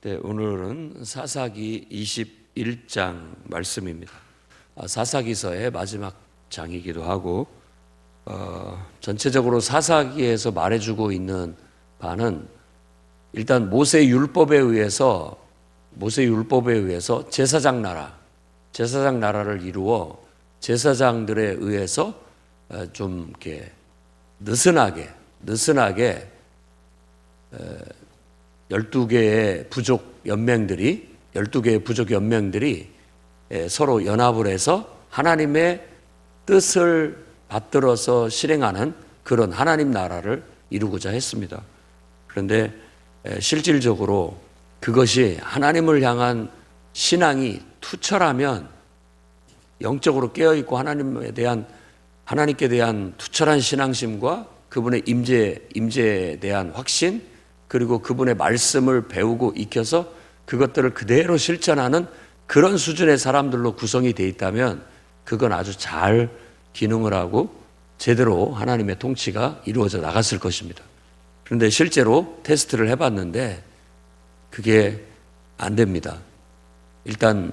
네, 오늘은 사사기 21장 말씀입니다. 사사기서의 마지막 장이기도 하고 전체적으로 사사기에서 말해주고 있는 바는 일단 모세 율법에 의해서 제사장 나라를 이루어 제사장들에 의해서 좀 이렇게 느슨하게 12개의 부족 연맹들이 서로 연합을 해서 하나님의 뜻을 받들어서 실행하는 그런 하나님 나라를 이루고자 했습니다. 그런데 실질적으로 그것이 하나님을 향한 신앙이 투철하면, 영적으로 깨어있고 하나님께 대한 투철한 신앙심과 그분의 임재에 대한 확신, 그리고 그분의 말씀을 배우고 익혀서 그것들을 그대로 실천하는 그런 수준의 사람들로 구성이 되어 있다면 그건 아주 잘 기능을 하고 제대로 하나님의 통치가 이루어져 나갔을 것입니다. 그런데 실제로 테스트를 해봤는데 그게 안 됩니다. 일단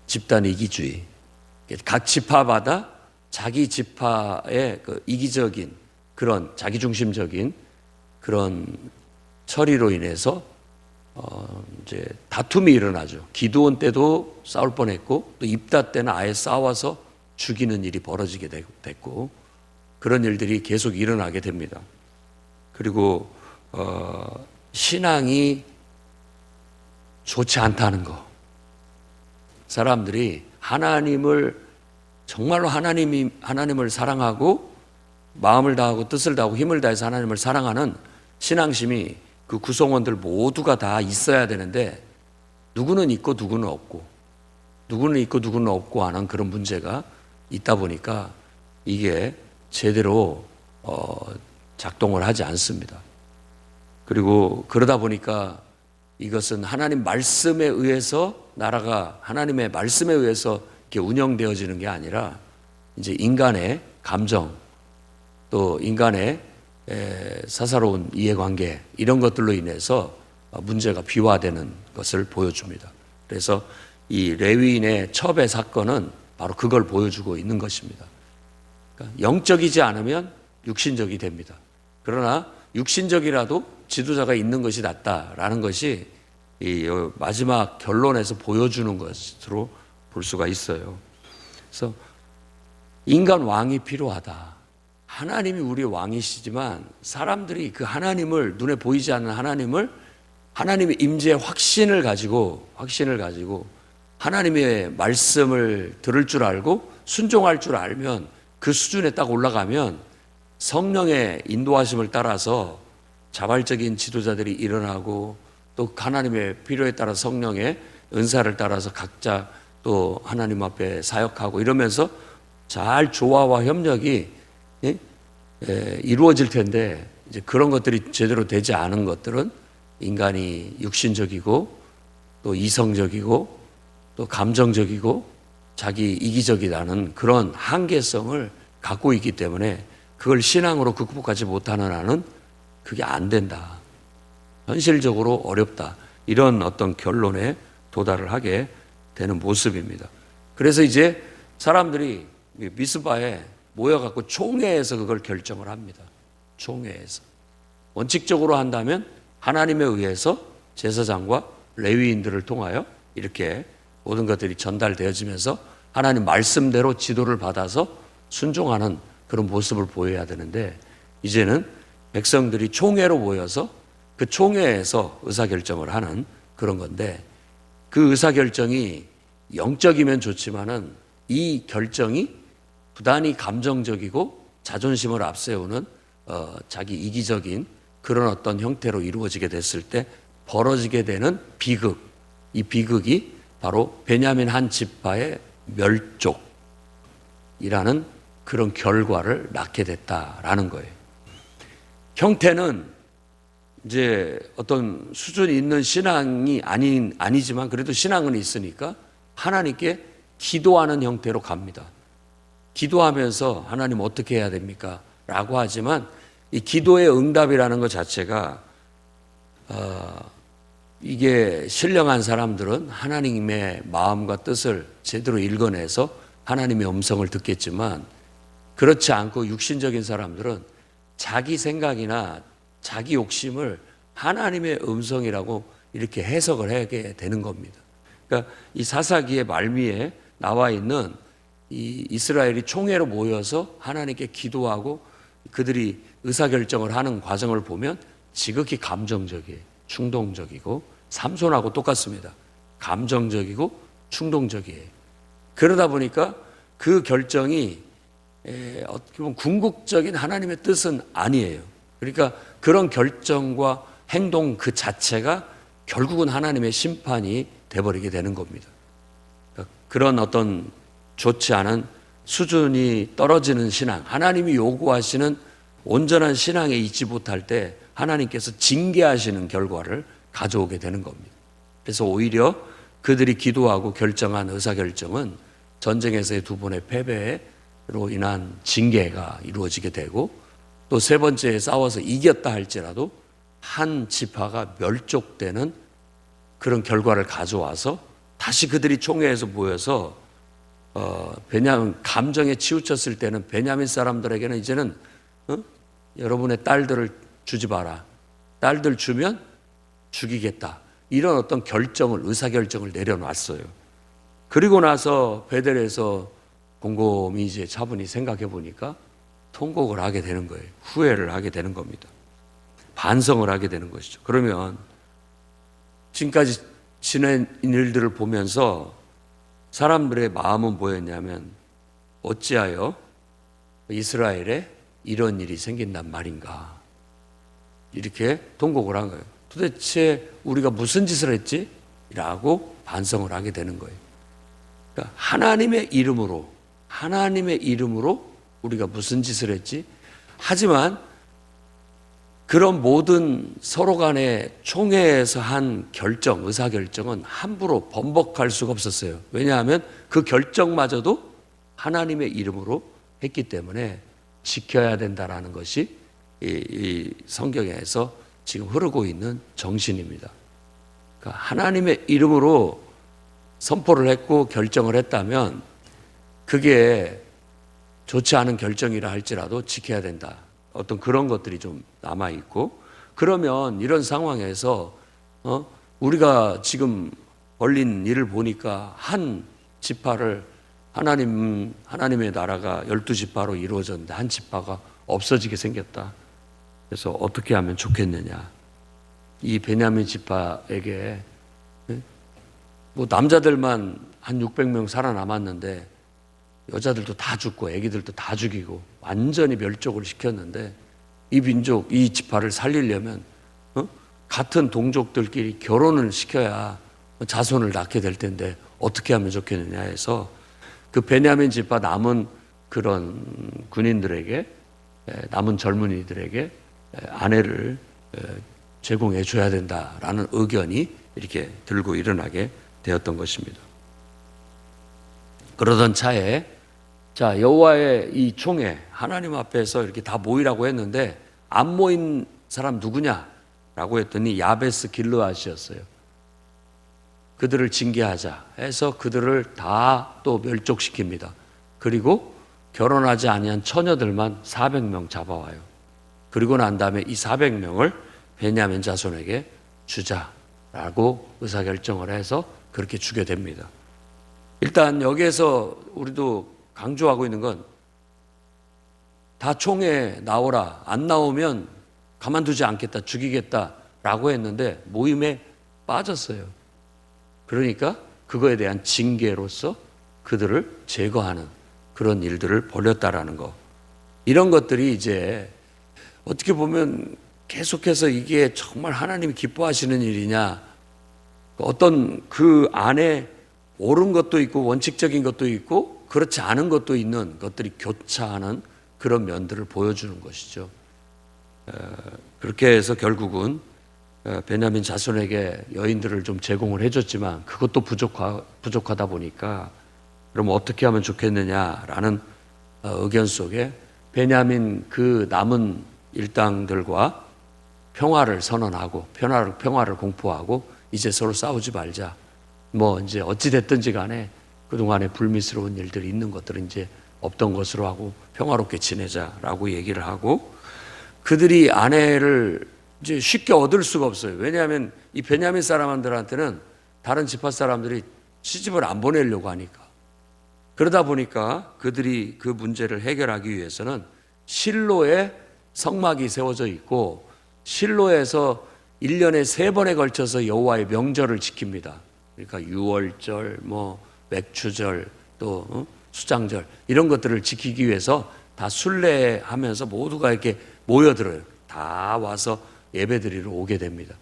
집단 이기주의, 각 지파마다 자기 지파의 그 이기적인 그런 자기중심적인 그런 처리로 인해서 이제 다툼이 일어나죠. 기드온 때도 싸울 뻔했고, 또 입다 때는 아예 싸워서 죽이는 일이 벌어지게 됐고, 그런 일들이 계속 일어나게 됩니다. 그리고 신앙이 좋지 않다는 거. 사람들이 정말로 하나님을 사랑하고 마음을 다하고 뜻을 다하고 힘을 다해서 하나님을 사랑하는 신앙심이 그 구성원들 모두가 다 있어야 되는데 누구는 있고 누구는 없고 하는 그런 문제가 있다 보니까 이게 제대로 작동을 하지 않습니다. 그리고 그러다 보니까 이것은 하나님 말씀에 의해서 나라가 하나님의 말씀에 의해서 이렇게 운영되어지는 게 아니라 이제 인간의 감정, 또 인간의 사사로운 이해관계, 이런 것들로 인해서 문제가 비화되는 것을 보여줍니다. 그래서 이 레위인의 첩의 사건은 바로 그걸 보여주고 있는 것입니다. 그러니까 영적이지 않으면 육신적이 됩니다. 그러나 육신적이라도 지도자가 있는 것이 낫다라는 것이 이 마지막 결론에서 보여주는 것으로 볼 수가 있어요. 그래서 인간 왕이 필요하다. 하나님이 우리의 왕이시지만 사람들이 그 하나님을, 눈에 보이지 않는 하나님의 임재의 확신을 가지고 하나님의 말씀을 들을 줄 알고 순종할 줄 알면, 그 수준에 딱 올라가면 성령의 인도하심을 따라서 자발적인 지도자들이 일어나고, 또 하나님의 필요에 따라 성령의 은사를 따라서 각자 또 하나님 앞에 사역하고 이러면서 잘 조화와 협력이 이루어질 텐데, 이제 그런 것들이 제대로 되지 않은 것들은 인간이 육신적이고 또 이성적이고 또 감정적이고 자기 이기적이라는 그런 한계성을 갖고 있기 때문에 그걸 신앙으로 극복하지 못하는 한은 그게 안 된다. 현실적으로 어렵다. 이런 어떤 결론에 도달을 하게 되는 모습입니다. 그래서 이제 사람들이 미스바에 모여갖고 총회에서 그걸 결정을 합니다. 총회에서. 원칙적으로 한다면 하나님에 의해서 제사장과 레위인들을 통하여 이렇게 모든 것들이 전달되어지면서 하나님 말씀대로 지도를 받아서 순종하는 그런 모습을 보여야 되는데, 이제는 백성들이 총회로 모여서 그 총회에서 의사결정을 하는 그런 건데, 그 의사결정이 영적이면 좋지만은 이 결정이 부단히 감정적이고 자존심을 앞세우는 자기 이기적인 그런 어떤 형태로 이루어지게 됐을 때 벌어지게 되는 비극, 이 비극이 바로 베냐민 한 지파의 멸족이라는 그런 결과를 낳게 됐다라는 거예요. 형태는 이제 어떤 수준이 있는 신앙이 아니지만 그래도 신앙은 있으니까 하나님께 기도하는 형태로 갑니다. 기도하면서 하나님 어떻게 해야 됩니까? 라고 하지만 이 기도의 응답이라는 것 자체가 이게 신령한 사람들은 하나님의 마음과 뜻을 제대로 읽어내서 하나님의 음성을 듣겠지만, 그렇지 않고 육신적인 사람들은 자기 생각이나 자기 욕심을 하나님의 음성이라고 이렇게 해석을 하게 되는 겁니다. 그러니까 이 사사기의 말미에 나와 있는 이 이스라엘이 총회로 모여서 하나님께 기도하고 그들이 의사결정을 하는 과정을 보면 지극히 감정적이에요. 충동적이고, 삼손하고 똑같습니다. 감정적이고 충동적이에요. 그러다 보니까 그 결정이 어떻게 보면 궁극적인 하나님의 뜻은 아니에요. 그러니까 그런 결정과 행동 그 자체가 결국은 하나님의 심판이 돼버리게 되는 겁니다. 그러니까 그런 어떤 좋지 않은 수준이 떨어지는 신앙, 하나님이 요구하시는 온전한 신앙에 있지 못할 때 하나님께서 징계하시는 결과를 가져오게 되는 겁니다. 그래서 오히려 그들이 기도하고 결정한 의사결정은 전쟁에서의 두 번의 패배로 인한 징계가 이루어지게 되고, 또 세 번째에 싸워서 이겼다 할지라도 한 지파가 멸족되는 그런 결과를 가져와서 다시 그들이 총회에서 모여서 베냐민 감정에 치우쳤을 때는 베냐민 사람들에게는 이제는 여러분의 딸들을 주지 마라. 딸들 주면 죽이겠다. 이런 어떤 결정을, 의사결정을 내려놨어요. 그리고 나서 베델에서 곰곰이 이제 차분히 생각해 보니까 통곡을 하게 되는 거예요. 후회를 하게 되는 겁니다. 반성을 하게 되는 것이죠. 그러면 지금까지 지낸 일들을 보면서 사람들의 마음은 뭐였냐면, 어찌하여 이스라엘에 이런 일이 생긴단 말인가, 이렇게 통곡을 한 거예요. 도대체 우리가 무슨 짓을 했지? 라고 반성을 하게 되는 거예요. 그러니까 하나님의 이름으로 우리가 무슨 짓을 했지? 하지만 그런 모든 서로 간의 총회에서 한 결정, 의사결정은 함부로 번복할 수가 없었어요. 왜냐하면 그 결정마저도 하나님의 이름으로 했기 때문에 지켜야 된다라는 것이 이 성경에서 지금 흐르고 있는 정신입니다. 그러니까 하나님의 이름으로 선포를 했고 결정을 했다면 그게 좋지 않은 결정이라 할지라도 지켜야 된다. 어떤 그런 것들이 좀 남아있고, 그러면 이런 상황에서 우리가 지금 벌린 일을 보니까 한 지파를 하나님의 나라가 12지파로 이루어졌는데 한 지파가 없어지게 생겼다. 그래서 어떻게 하면 좋겠느냐. 이 베냐민 지파에게 뭐 남자들만 한 600명 살아남았는데 여자들도 다 죽고 애기들도 다 죽이고 완전히 멸족을 시켰는데, 이 민족, 이 지파를 살리려면 같은 동족들끼리 결혼을 시켜야 자손을 낳게 될 텐데 어떻게 하면 좋겠느냐 해서 그 베냐민 지파 남은 그런 군인들에게, 남은 젊은이들에게 아내를 제공해 줘야 된다라는 의견이 이렇게 들고 일어나게 되었던 것입니다. 그러던 차에 자, 여호와의 이 총회, 하나님 앞에서 이렇게 다 모이라고 했는데 안 모인 사람 누구냐라고 했더니 야베스 길르앗이었어요. 그들을 징계하자 해서 그들을 다 또 멸족시킵니다. 그리고 결혼하지 아니한 처녀들만 400명 잡아와요. 그리고 난 다음에 이 400명을 베냐민 자손에게 주자라고 의사결정을 해서 그렇게 주게 됩니다. 일단 여기에서 우리도 강조하고 있는 건 다 총회에 나오라, 안 나오면 가만두지 않겠다, 죽이겠다라고 했는데 모임에 빠졌어요. 그러니까 그거에 대한 징계로서 그들을 제거하는 그런 일들을 벌였다라는 거. 이런 것들이 이제 어떻게 보면 계속해서 이게 정말 하나님이 기뻐하시는 일이냐, 어떤 그 안에 옳은 것도 있고 원칙적인 것도 있고 그렇지 않은 것도 있는 것들이 교차하는 그런 면들을 보여주는 것이죠. 그렇게 해서 결국은 베냐민 자손에게 여인들을 좀 제공을 해줬지만 그것도 부족하다 보니까 그럼 어떻게 하면 좋겠느냐라는 의견 속에 베냐민 그 남은 일당들과 평화를 선언하고 평화를 공포하고 이제 서로 싸우지 말자. 뭐 이제 어찌 됐든지 간에 그동안에 불미스러운 일들이 있는 것들은 이제 없던 것으로 하고 평화롭게 지내자라고 얘기를 하고, 그들이 아내를 이제 쉽게 얻을 수가 없어요. 왜냐하면 이 베냐민 사람들한테는 다른 지파 사람들이 시집을 안 보내려고 하니까. 그러다 보니까 그들이 그 문제를 해결하기 위해서는 실로에 성막이 세워져 있고, 실로에서 1년에 3번에 걸쳐서 여호와의 명절을 지킵니다. 그러니까 유월절, 뭐 맥추절, 또 수장절, 이런 것들을 지키기 위해서 다 순례하면서 모두가 이렇게 모여들어요. 다 와서 예배드리러 오게 됩니다.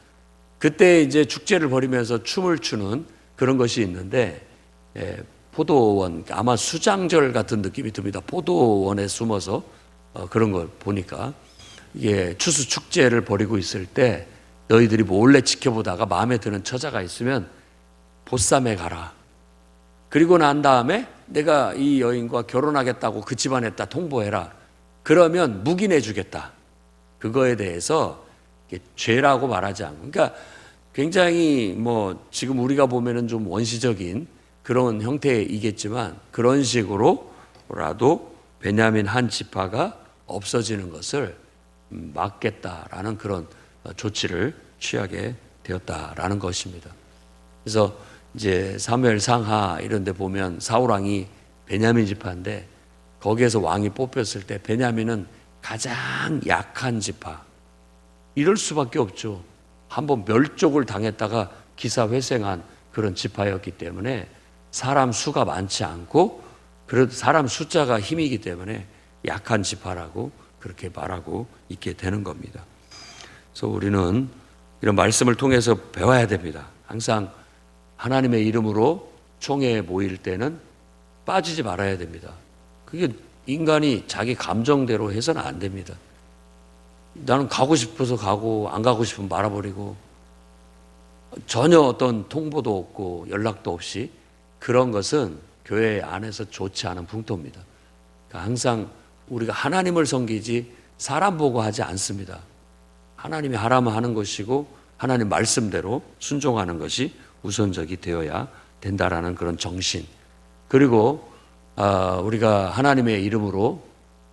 그때 이제 축제를 벌이면서 춤을 추는 그런 것이 있는데, 포도원, 아마 수장절 같은 느낌이 듭니다. 포도원에 숨어서 그런 걸 보니까, 이게 추수 축제를 벌이고 있을 때 너희들이 몰래 지켜보다가 마음에 드는 처자가 있으면 보쌈에 가라. 그리고 난 다음에 내가 이 여인과 결혼하겠다고 그 집안에다 통보해라. 그러면 묵인해 주겠다. 그거에 대해서 죄라고 말하지 않고, 그러니까 굉장히 뭐 지금 우리가 보면은 좀 원시적인 그런 형태이겠지만, 그런 식으로라도 베냐민 한 지파가 없어지는 것을 막겠다라는 그런 조치를 취하게 되었다라는 것입니다. 그래서 이제 사무엘 상하 이런 데 보면 사울 왕이 베냐민 지파인데, 거기에서 왕이 뽑혔을 때 베냐민은 가장 약한 지파. 이럴 수밖에 없죠. 한번 멸족을 당했다가 기사회생한 그런 지파였기 때문에 사람 수가 많지 않고, 그래도 사람 숫자가 힘이기 때문에 약한 지파라고 그렇게 말하고 있게 되는 겁니다. 그래서 우리는 이런 말씀을 통해서 배워야 됩니다. 항상 하나님의 이름으로 총회에 모일 때는 빠지지 말아야 됩니다. 그게 인간이 자기 감정대로 해서는 안 됩니다. 나는 가고 싶어서 가고 안 가고 싶으면 말아버리고 전혀 어떤 통보도 없고 연락도 없이, 그런 것은 교회 안에서 좋지 않은 풍토입니다. 그러니까 항상 우리가 하나님을 섬기지 사람 보고 하지 않습니다. 하나님이 하라면 하는 것이고 하나님 말씀대로 순종하는 것이 우선적이 되어야 된다라는 그런 정신, 그리고 우리가 하나님의 이름으로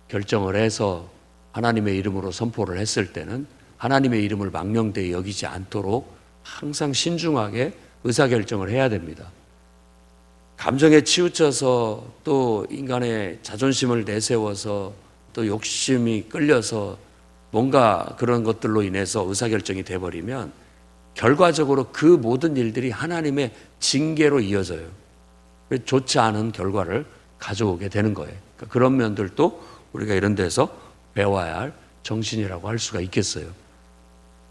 결정을 해서 하나님의 이름으로 선포를 했을 때는 하나님의 이름을 망령되이 여기지 않도록 항상 신중하게 의사결정을 해야 됩니다. 감정에 치우쳐서 또 인간의 자존심을 내세워서 또 욕심이 끌려서 뭔가 그런 것들로 인해서 의사결정이 돼버리면 결과적으로 그 모든 일들이 하나님의 징계로 이어져요. 좋지 않은 결과를 가져오게 되는 거예요. 그러니까 그런 면들도 우리가 이런 데서 배워야 할 정신이라고 할 수가 있겠어요.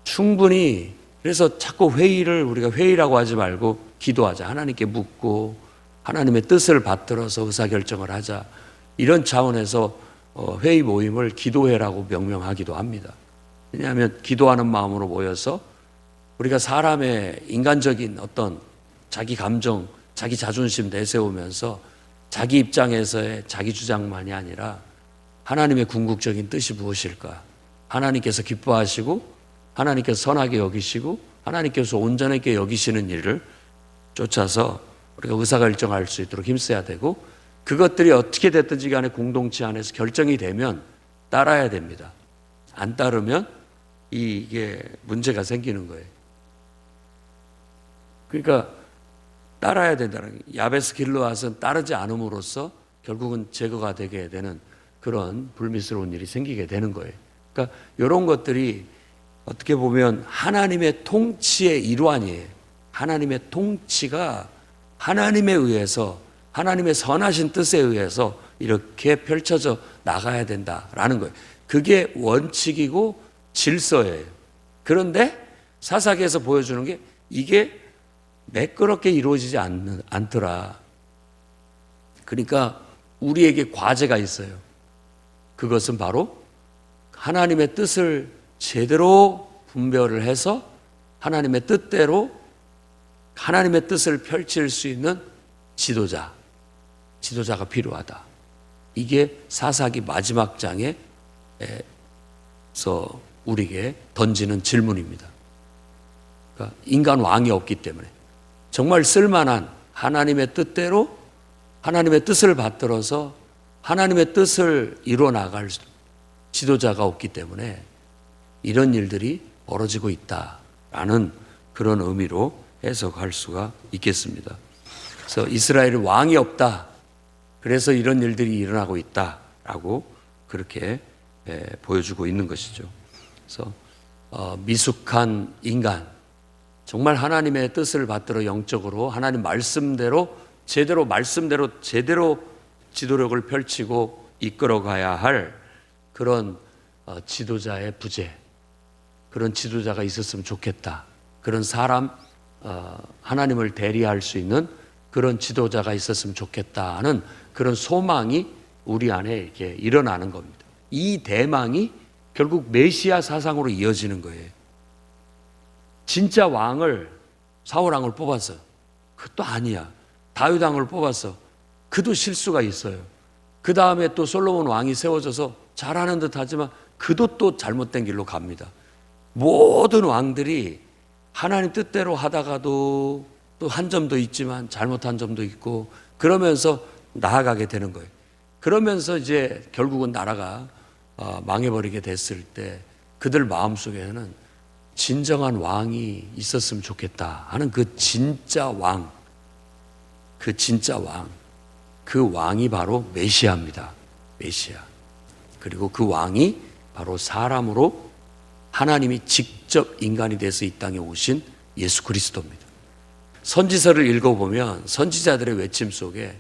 충분히, 그래서 자꾸 회의를 우리가 회의라고 하지 말고 기도하자. 하나님께 묻고 하나님의 뜻을 받들어서 의사결정을 하자. 이런 차원에서 회의 모임을 기도회라고 명명하기도 합니다. 왜냐하면 기도하는 마음으로 모여서 우리가 사람의 인간적인 어떤 자기 감정, 자기 자존심 내세우면서 자기 입장에서의 자기 주장만이 아니라 하나님의 궁극적인 뜻이 무엇일까? 하나님께서 기뻐하시고 하나님께서 선하게 여기시고 하나님께서 온전하게 여기시는 일을 쫓아서 우리가 의사결정할 수 있도록 힘써야 되고, 그것들이 어떻게 됐든지 간에 공동체 안에서 결정이 되면 따라야 됩니다. 안 따르면 이게 문제가 생기는 거예요. 그러니까 따라야 된다는 거예요. 야베스 길르앗은 따르지 않음으로써 결국은 제거가 되게 되는 그런 불미스러운 일이 생기게 되는 거예요. 그러니까 이런 것들이 어떻게 보면 하나님의 통치의 일환이에요. 하나님의 통치가 하나님에 의해서, 하나님의 선하신 뜻에 의해서 이렇게 펼쳐져 나가야 된다라는 거예요. 그게 원칙이고 질서예요. 그런데 사사기에서 보여주는 게 이게 매끄럽게 이루어지지 않더라. 그러니까 우리에게 과제가 있어요. 그것은 바로 하나님의 뜻을 제대로 분별을 해서 하나님의 뜻대로 하나님의 뜻을 펼칠 수 있는 지도자가 필요하다. 이게 사사기 마지막 장에서 우리에게 던지는 질문입니다. 그러니까 인간 왕이 없기 때문에 정말 쓸만한 하나님의 뜻대로 하나님의 뜻을 받들어서 하나님의 뜻을 이루어 나갈 지도자가 없기 때문에 이런 일들이 벌어지고 있다라는 그런 의미로 해석할 수가 있겠습니다. 그래서 이스라엘은 왕이 없다. 그래서 이런 일들이 일어나고 있다라고 그렇게 보여주고 있는 것이죠. 그래서 미숙한 인간, 정말 하나님의 뜻을 받들어 영적으로 하나님 말씀대로 제대로 지도력을 펼치고 이끌어가야 할 그런 지도자의 부재, 그런 지도자가 있었으면 좋겠다. 그런 사람, 하나님을 대리할 수 있는 그런 지도자가 있었으면 좋겠다 하는 그런 소망이 우리 안에 이렇게 일어나는 겁니다. 이 대망이 결국 메시아 사상으로 이어지는 거예요. 진짜 왕을 사울 왕을 뽑았어. 그것도 아니야. 다윗 왕을 뽑았어. 그도 실수가 있어요. 그 다음에 또 솔로몬 왕이 세워져서 잘하는 듯 하지만 그도 또 잘못된 길로 갑니다. 모든 왕들이 하나님 뜻대로 하다가도 또 한 점도 있지만 잘못한 점도 있고 그러면서 나아가게 되는 거예요. 그러면서 이제 결국은 나라가 망해버리게 됐을 때 그들 마음속에는 진정한 왕이 있었으면 좋겠다 하는 그 진짜 왕, 그 왕이 바로 메시아입니다. 메시아. 그리고 그 왕이 바로 사람으로 하나님이 직접 인간이 돼서 이 땅에 오신 예수 그리스도입니다. 선지서를 읽어보면 선지자들의 외침 속에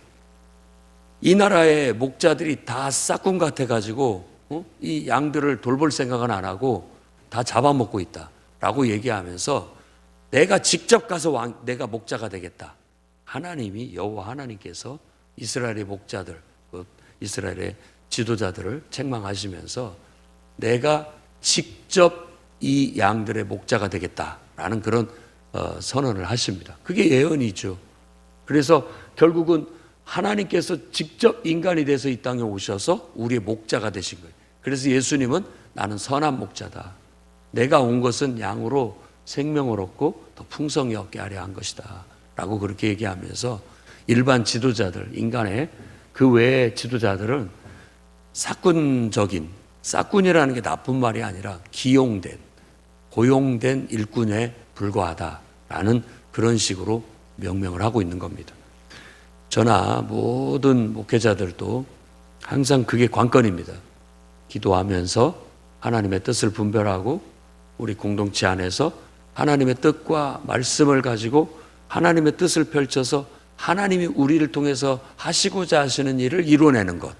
이 나라의 목자들이 다 싹군 같아가지고 이 양들을 돌볼 생각은 안 하고 다 잡아먹고 있다라고 얘기하면서 내가 직접 가서 내가 목자가 되겠다. 하나님이 여호와 하나님께서 이스라엘의 목자들, 이스라엘의 지도자들을 책망하시면서 내가 직접 이 양들의 목자가 되겠다라는 그런 선언을 하십니다. 그게 예언이죠. 그래서 결국은 하나님께서 직접 인간이 돼서 이 땅에 오셔서 우리의 목자가 되신 거예요. 그래서 예수님은 나는 선한 목자다. 내가 온 것은 양으로 생명을 얻고 더 풍성히 얻게 하려 한 것이다. 라고 그렇게 얘기하면서 일반 지도자들, 인간의 그 외의 지도자들은 싹군이라는 게 나쁜 말이 아니라 고용된 일꾼에 불과하다라는 그런 식으로 명명을 하고 있는 겁니다. 저나 모든 목회자들도 항상 그게 관건입니다. 기도하면서 하나님의 뜻을 분별하고 우리 공동체 안에서 하나님의 뜻과 말씀을 가지고 하나님의 뜻을 펼쳐서 하나님이 우리를 통해서 하시고자 하시는 일을 이뤄내는 것.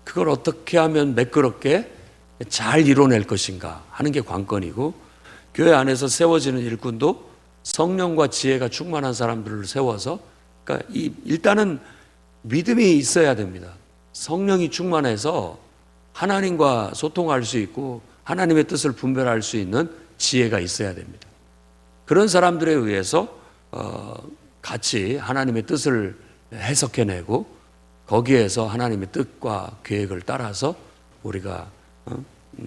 그걸 어떻게 하면 매끄럽게 잘 이뤄낼 것인가 하는 게 관건이고, 교회 안에서 세워지는 일꾼도 성령과 지혜가 충만한 사람들을 세워서, 그러니까 일단은 믿음이 있어야 됩니다. 성령이 충만해서 하나님과 소통할 수 있고 하나님의 뜻을 분별할 수 있는 지혜가 있어야 됩니다. 그런 사람들에 의해서 같이 하나님의 뜻을 해석해내고 거기에서 하나님의 뜻과 계획을 따라서 우리가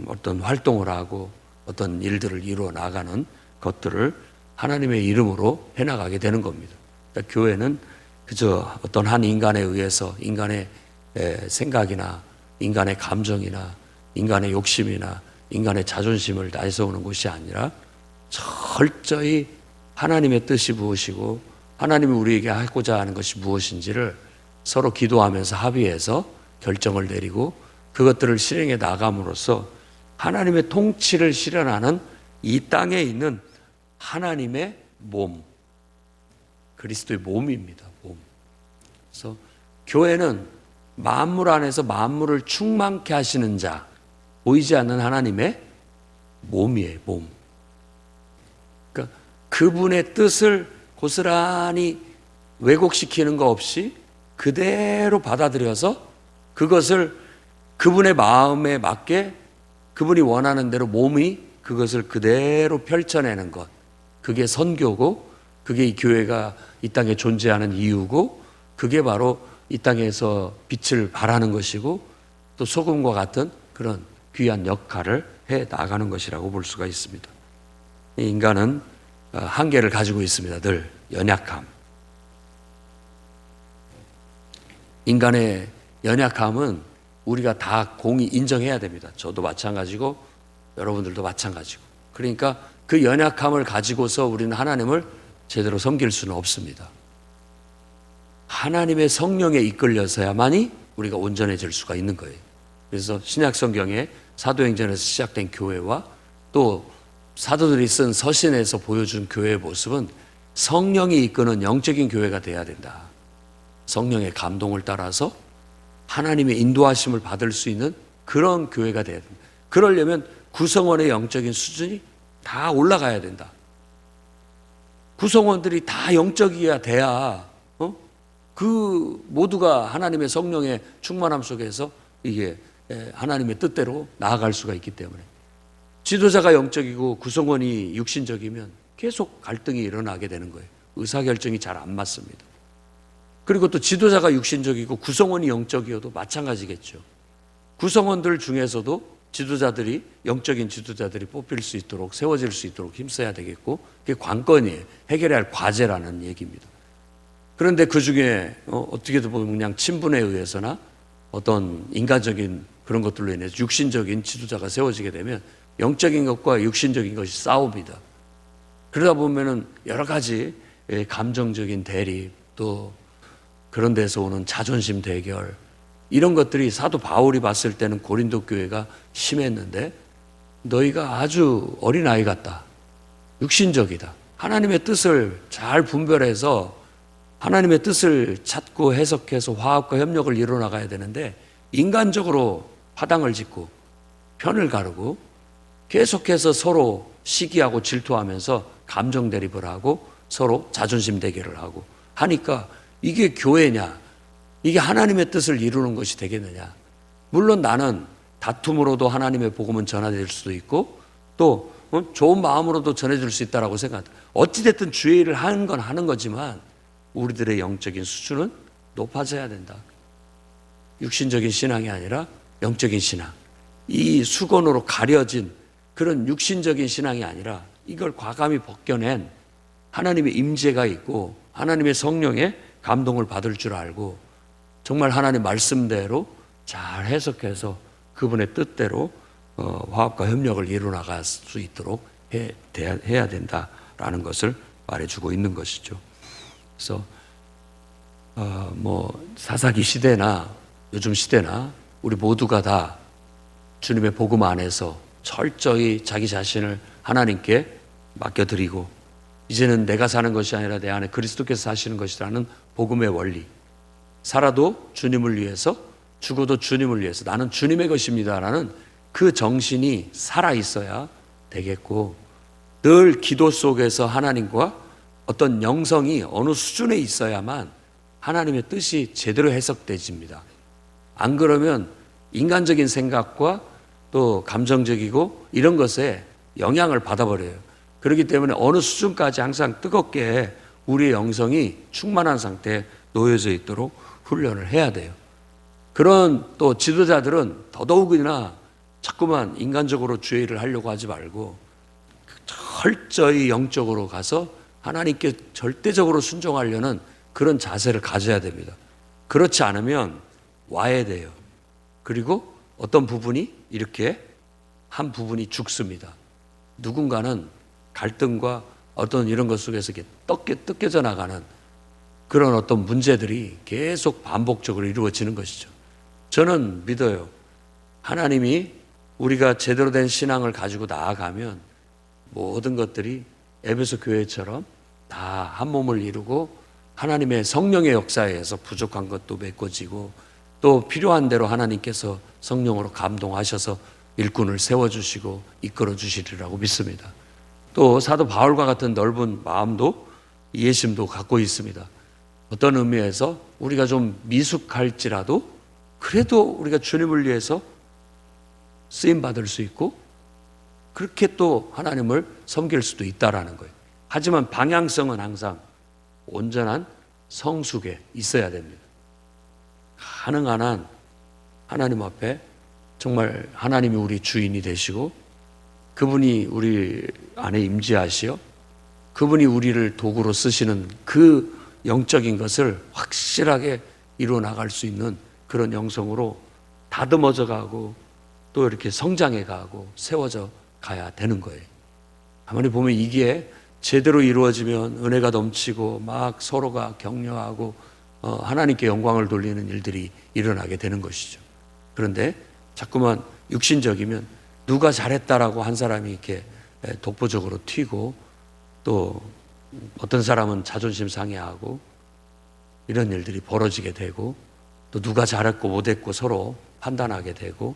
어떤 활동을 하고 어떤 일들을 이루어 나가는 것들을 하나님의 이름으로 해나가게 되는 겁니다. 그러니까 교회는 그저 어떤 한 인간에 의해서 인간의 생각이나 인간의 감정이나 인간의 욕심이나 인간의 자존심을 내세우는 곳이 아니라 철저히 하나님의 뜻이 무엇이고 하나님이 우리에게 하고자 하는 것이 무엇인지를 서로 기도하면서 합의해서 결정을 내리고 그것들을 실행해 나감으로써 하나님의 통치를 실현하는 이 땅에 있는 하나님의 몸, 그리스도의 몸입니다. 몸. 그래서 교회는 만물 안에서 만물을 충만케 하시는 자, 보이지 않는 하나님의 몸이에요. 몸. 그러니까 그분의 뜻을 고스란히 왜곡시키는 거 없이 그대로 받아들여서 그것을 그분의 마음에 맞게 그분이 원하는 대로 몸이 그것을 그대로 펼쳐내는 것. 그게 선교고 그게 이 교회가 이 땅에 존재하는 이유고 그게 바로 이 땅에서 빛을 발하는 것이고 또 소금과 같은 그런 귀한 역할을 해 나가는 것이라고 볼 수가 있습니다. 인간은 한계를 가지고 있습니다. 늘 연약함. 인간의 연약함은 우리가 다 공히 인정해야 됩니다. 저도 마찬가지고 여러분들도 마찬가지고. 그러니까 그 연약함을 가지고서 우리는 하나님을 제대로 섬길 수는 없습니다. 하나님의 성령에 이끌려서야만이 우리가 온전해질 수가 있는 거예요. 그래서 신약 성경에 사도행전에서 시작된 교회와 또 사도들이 쓴 서신에서 보여준 교회의 모습은 성령이 이끄는 영적인 교회가 돼야 된다. 성령의 감동을 따라서 하나님의 인도하심을 받을 수 있는 그런 교회가 돼야 된다. 그러려면 구성원의 영적인 수준이 다 올라가야 된다. 구성원들이 다 영적이어야 돼야 그 모두가 하나님의 성령의 충만함 속에서 이게 하나님의 뜻대로 나아갈 수가 있기 때문에 지도자가 영적이고 구성원이 육신적이면 계속 갈등이 일어나게 되는 거예요. 의사결정이 잘 안 맞습니다. 그리고 또 지도자가 육신적이고 구성원이 영적이어도 마찬가지겠죠. 구성원들 중에서도 지도자들이 영적인 지도자들이 뽑힐 수 있도록 세워질 수 있도록 힘써야 되겠고 그게 관건이에요. 해결해야 할 과제라는 얘기입니다. 그런데 그 중에 어떻게도 보면 그냥 친분에 의해서나 어떤 인간적인 그런 것들로 인해서 육신적인 지도자가 세워지게 되면 영적인 것과 육신적인 것이 싸웁니다. 그러다 보면은 여러 가지 감정적인 대립 또 그런 데서 오는 자존심 대결 이런 것들이 사도 바울이 봤을 때는 고린도 교회가 심했는데 너희가 아주 어린아이 같다. 육신적이다. 하나님의 뜻을 잘 분별해서 하나님의 뜻을 찾고 해석해서 화합과 협력을 이뤄나가야 되는데 인간적으로 파당을 짓고 편을 가르고 계속해서 서로 시기하고 질투하면서 감정 대립을 하고 서로 자존심 대결을 하고 하니까 이게 교회냐? 이게 하나님의 뜻을 이루는 것이 되겠느냐? 물론 나는 다툼으로도 하나님의 복음은 전해질 수도 있고 또 좋은 마음으로도 전해줄 수 있다라고 생각합니다. 어찌됐든 주의 일을 하는 건 하는 거지만 우리들의 영적인 수준은 높아져야 된다. 육신적인 신앙이 아니라 영적인 신앙. 이 수건으로 가려진 그런 육신적인 신앙이 아니라 이걸 과감히 벗겨낸 하나님의 임재가 있고 하나님의 성령의 감동을 받을 줄 알고 정말 하나님 말씀대로 잘 해석해서 그분의 뜻대로 화합과 협력을 이루어나갈 수 있도록 해야 된다라는 것을 말해주고 있는 것이죠. 그래서 사사기 시대나 요즘 시대나 우리 모두가 다 주님의 복음 안에서 철저히 자기 자신을 하나님께 맡겨드리고 이제는 내가 사는 것이 아니라 내 안에 그리스도께서 사시는 것이라는 복음의 원리. 살아도 주님을 위해서 죽어도 주님을 위해서 나는 주님의 것입니다라는 그 정신이 살아있어야 되겠고 늘 기도 속에서 하나님과 어떤 영성이 어느 수준에 있어야만 하나님의 뜻이 제대로 해석되집니다. 안 그러면 인간적인 생각과 또 감정적이고 이런 것에 영향을 받아버려요. 그렇기 때문에 어느 수준까지 항상 뜨겁게 우리의 영성이 충만한 상태에 놓여져 있도록 훈련을 해야 돼요. 그런 또 지도자들은 더더욱이나 자꾸만 인간적으로 주의 일을 하려고 하지 말고 철저히 영적으로 가서 하나님께 절대적으로 순종하려는 그런 자세를 가져야 됩니다. 그렇지 않으면 와해돼요. 그리고 어떤 부분이 이렇게 한 부분이 죽습니다. 누군가는 갈등과 어떤 이런 것 속에서 이렇게 뜯겨져 나가는 그런 어떤 문제들이 계속 반복적으로 이루어지는 것이죠. 저는 믿어요. 하나님이 우리가 제대로 된 신앙을 가지고 나아가면 모든 것들이 에베소 교회처럼 다 한 몸을 이루고 하나님의 성령의 역사에 의해서 부족한 것도 메꿔지고 또 필요한 대로 하나님께서 성령으로 감동하셔서 일꾼을 세워주시고 이끌어주시리라고 믿습니다. 또 사도 바울과 같은 넓은 마음도 이해심도 갖고 있습니다. 어떤 의미에서 우리가 좀 미숙할지라도 그래도 우리가 주님을 위해서 쓰임받을 수 있고 그렇게 또 하나님을 섬길 수도 있다라는 거예요. 하지만 방향성은 항상 온전한 성숙에 있어야 됩니다. 가능한 한 하나님 앞에 정말 하나님이 우리 주인이 되시고 그분이 우리 안에 임재하시어 그분이 우리를 도구로 쓰시는 그 영적인 것을 확실하게 이루어 나갈 수 있는 그런 영성으로 다듬어져 가고 또 이렇게 성장해 가고 세워져 가야 되는 거예요. 가만히 보면 이게 제대로 이루어지면 은혜가 넘치고 막 서로가 격려하고 하나님께 영광을 돌리는 일들이 일어나게 되는 것이죠. 그런데 자꾸만 육신적이면 누가 잘했다라고 한 사람이 이렇게 독보적으로 튀고 또 어떤 사람은 자존심 상해하고 이런 일들이 벌어지게 되고 또 누가 잘했고 못했고 서로 판단하게 되고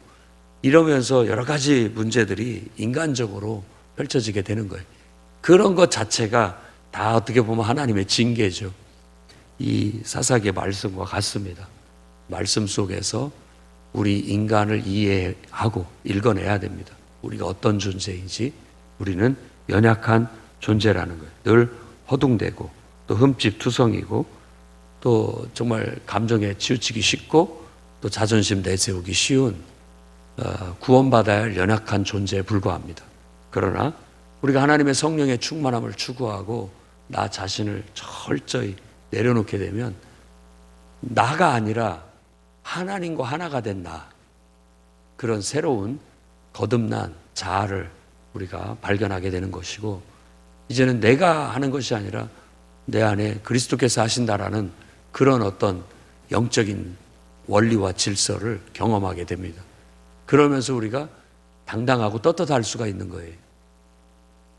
이러면서 여러 가지 문제들이 인간적으로 펼쳐지게 되는 거예요. 그런 것 자체가 다 어떻게 보면 하나님의 징계죠. 이 사사기의 말씀과 같습니다. 말씀 속에서 우리 인간을 이해하고 읽어내야 됩니다. 우리가 어떤 존재인지, 우리는 연약한 존재라는 거예요. 늘 허둥대고 또 흠집투성이고 또 정말 감정에 치우치기 쉽고 또 자존심 내세우기 쉬운 구원받아야 할 연약한 존재에 불과합니다. 그러나 우리가 하나님의 성령의 충만함을 추구하고 나 자신을 철저히 내려놓게 되면 나가 아니라 하나님과 하나가 된 나, 그런 새로운 거듭난 자아를 우리가 발견하게 되는 것이고 이제는 내가 하는 것이 아니라 내 안에 그리스도께서 하신다라는 그런 어떤 영적인 원리와 질서를 경험하게 됩니다. 그러면서 우리가 당당하고 떳떳할 수가 있는 거예요.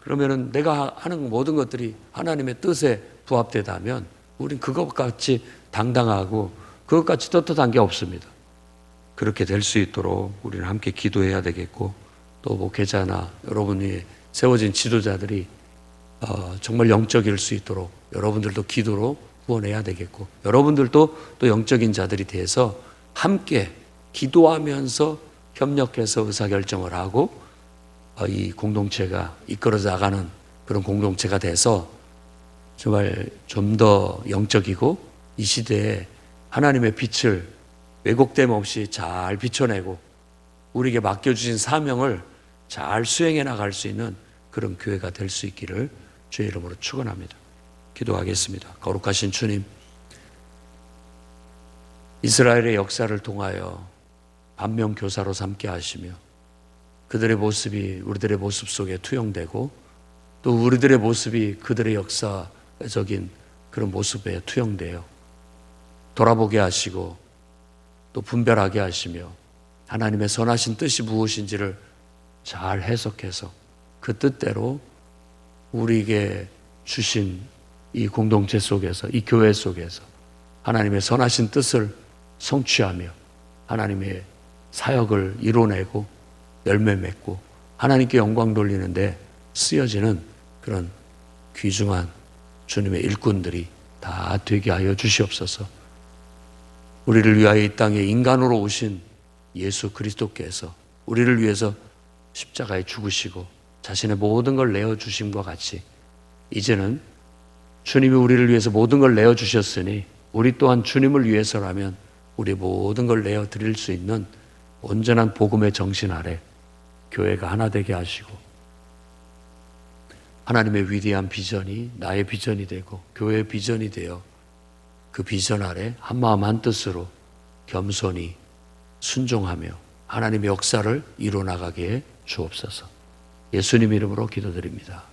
그러면은 내가 하는 모든 것들이 하나님의 뜻에 부합되다면 우린 그것같이 당당하고 그것같이 떳떳한 게 없습니다. 그렇게 될 수 있도록 우리는 함께 기도해야 되겠고 또 목회자나 여러분이 세워진 지도자들이 정말 영적일 수 있도록 여러분들도 기도로 후원해야 되겠고 여러분들도 또 영적인 자들이 돼서 함께 기도하면서 협력해서 의사결정을 하고 이 공동체가 이끌어져 나가는 그런 공동체가 돼서 정말 좀 더 영적이고 이 시대에 하나님의 빛을 왜곡됨 없이 잘 비춰내고 우리에게 맡겨주신 사명을 잘 수행해 나갈 수 있는 그런 교회가 될 수 있기를 주의 이름으로 축원합니다. 기도하겠습니다. 거룩하신 주님, 이스라엘의 역사를 통하여 반면교사로 삼게 하시며 그들의 모습이 우리들의 모습 속에 투영되고 또 우리들의 모습이 그들의 역사적인 그런 모습에 투영되어 돌아보게 하시고 또 분별하게 하시며 하나님의 선하신 뜻이 무엇인지를 잘 해석해서 그 뜻대로 우리에게 주신 이 공동체 속에서 이 교회 속에서 하나님의 선하신 뜻을 성취하며 하나님의 사역을 이뤄내고 열매 맺고 하나님께 영광 돌리는데 쓰여지는 그런 귀중한 주님의 일꾼들이 다 되게 하여 주시옵소서. 우리를 위하여 이 땅에 인간으로 오신 예수 그리스도께서 우리를 위해서 십자가에 죽으시고 자신의 모든 걸 내어주심과 같이 이제는 주님이 우리를 위해서 모든 걸 내어주셨으니 우리 또한 주님을 위해서라면 우리 모든 걸 내어드릴 수 있는 온전한 복음의 정신 아래 교회가 하나 되게 하시고 하나님의 위대한 비전이 나의 비전이 되고 교회의 비전이 되어 그 비전 아래 한마음 한뜻으로 겸손히 순종하며 하나님의 역사를 이루어나가게 해 주옵소서. 예수님 이름으로 기도드립니다.